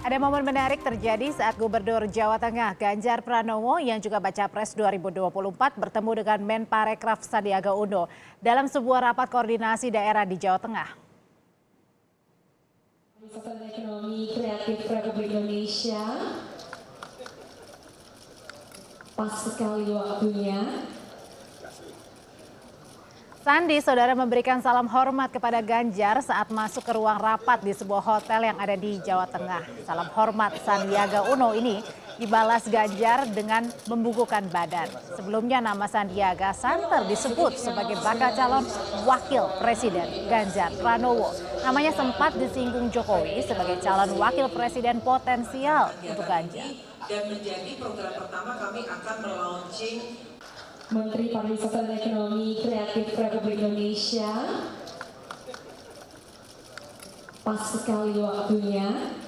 Ada momen menarik terjadi saat Gubernur Jawa Tengah Ganjar Pranowo yang juga baca pres 2024 bertemu dengan Menparekraf Sandiaga Uno dalam sebuah rapat koordinasi daerah di Jawa Tengah. Ekonomi Kreatif Republik Indonesia, pas sekali waktunya. Sandi, saudara, memberikan salam hormat kepada Ganjar saat masuk ke ruang rapat di sebuah hotel yang ada di Jawa Tengah. Salam hormat Sandiaga Uno ini dibalas Ganjar dengan membungkukkan badan. Sebelumnya nama Sandiaga santer disebut sebagai bakal calon wakil presiden Ganjar Pranowo. Namanya sempat disinggung Jokowi sebagai calon wakil presiden potensial untuk Ganjar. Dan menjadi program pertama kami akan melaunching Menteri Pariwisata dan Ekonomi Kreatif Republik Indonesia, pas sekali waktunya.